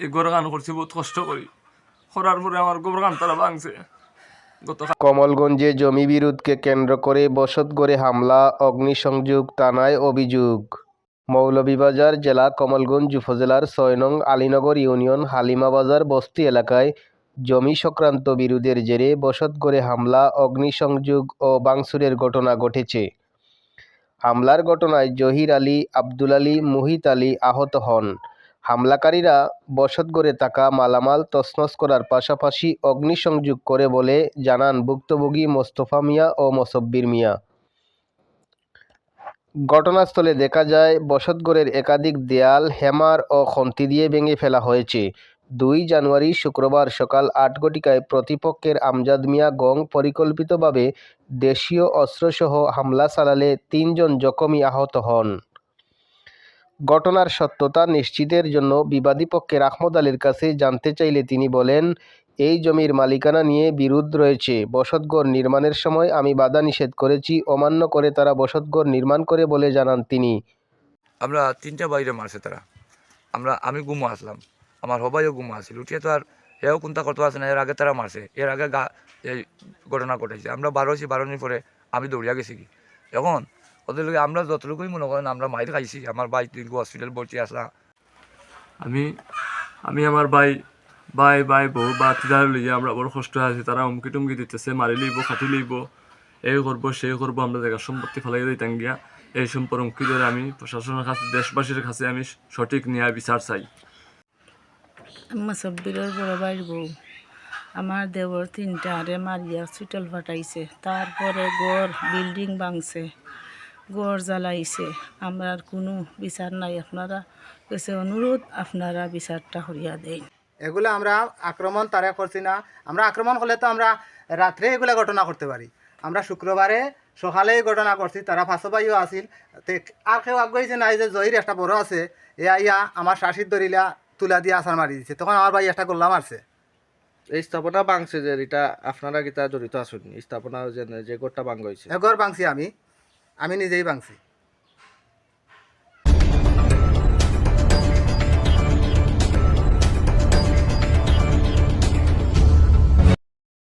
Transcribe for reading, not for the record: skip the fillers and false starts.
এই গড় গান করছি বহুত কষ্ট করি, করার পরে আমার গোবর গান তারা ভাঙছে। কমলগঞ্জে জমি বিরোধকে কেন্দ্র করে বসতঘরে হামলা, অগ্নিসংযোগ থানায় অভিযোগ। মৌলভীবাজার জেলা কমলগঞ্জ উপজেলার ৬ নং আলীনগর ইউনিয়ন হালিমাবাজার বস্তি এলাকায় জমি সংক্রান্ত বিরোধের জেরে বসতঘরে হামলা, অগ্নিসংযোগ ও ভাঙচুরের ঘটনা ঘটেছে। হামলার ঘটনায় জহির আলী, আব্দুল আলী, মুহিত আলী আহত হন। হামলাকারীরা বসতঘরে থাকা মালামাল তছনছ করার পাশাপাশি অগ্নিসংযোগ করে বলে জানান ভুক্তভোগী মোস্তফা মিয়া ও মোসব্বির মিয়া। ঘটনাস্থলে দেখা যায় বসতঘরের একাধিক দেয়াল হ্যামার ও খন্তি দিয়ে ভেঙে ফেলা হয়েছে। ২ জানুয়ারি শুক্রবার সকাল ৮ ঘটিকায় প্রতিপক্ষের আমজাদ মিয়া গং পরিকল্পিতভাবে দেশীয় অস্ত্রসহ হামলা চালালে ৩ জন জখমী আহত হন। ঘটনার সত্যতা নিশ্চিতের জন্য বিবাদী পক্ষের আহমদ আলীর কাছে জানতে চাইলে তিনি বলেন, এই জমির মালিকানা নিয়ে বিরোধ রয়েছে। বসতঘর নির্মাণের সময় আমি বাধা নিষেধ করেছি, অমান্য করে তারা বসতঘর নির্মাণ করে বলে জানান তিনি। আমরা ৩টা বাইরে মারছে তারা। আমি গুমো আসলাম, আমার হবাইও গুমো আছিল, উঠিয়ে তো আর এও কোনটা করতে পারছে না। এর আগে তারা মারছে, এর আগে এই ঘটনা ঘটেছে। আমরা ১২ পরে আমি দৌড়িয়া গেছি কি। এখন ওদের লোক আমরা যতটুকুই মনে করেন আমরা মাইর খাইছি। আমার ভাই ৩ হসপিটাল ভর্তি আসলাম। আমি আমার ভাই বউ বা তিদার লইয়া আমরা বড় কষ্ট আছি। তারা হুমকি টুমকি দিতেছে, মারি লইব, খাটি লইব, এই করবো সেই করবো, আমরা জায়গা সম্পত্তি ফেলাই দিতাম গিয়া। এই সম্পর্ক হুমকি ধরে আমি প্রশাসনের কাছে, দেশবাসীর কাছে আমি সঠিক ন্যায় বিচার চাই। মুসব্বিরের বড় ভাইয়ের বউ, আমার দেবর ৩টা আরে মারিয়া হসপিটাল ফাটাইছে। তারপরে গড় বিল্ডিং ভাঙছে, গড় জ্বালাইছে। আমরা আর কোনো বিচার নাই। আপনারা কাছে অনুরোধ, আপনারা বিচারটা করিয়া দেন। এগুলো আমরা আক্রমণ তারা করছি না। আমরা আক্রমণ করলে তো আমরা রাত্রে এগুলো ঘটনা করতে পারি। আমরা শুক্রবারে সকালে ঘটনা করছি, তারা ফাঁসবাইও আসিল। আর কেউ আগ্রহীছে নাই যে জহির একটা বড় আছে, ইয়া আমার শাশির ধরিলা তুলা দিয়ে আসার মারি দিচ্ছে। তখন আমার ভাই একটা গোল্লা মারছে। এই স্থাপনা ভাঙছে যে, এটা আপনারা কি তা জড়িত আছেন? স্থাপনা যে ঘরটা ভাঙা হয়েছে, এগর ভাঙছি, আমি নিজেই ভাঙছি।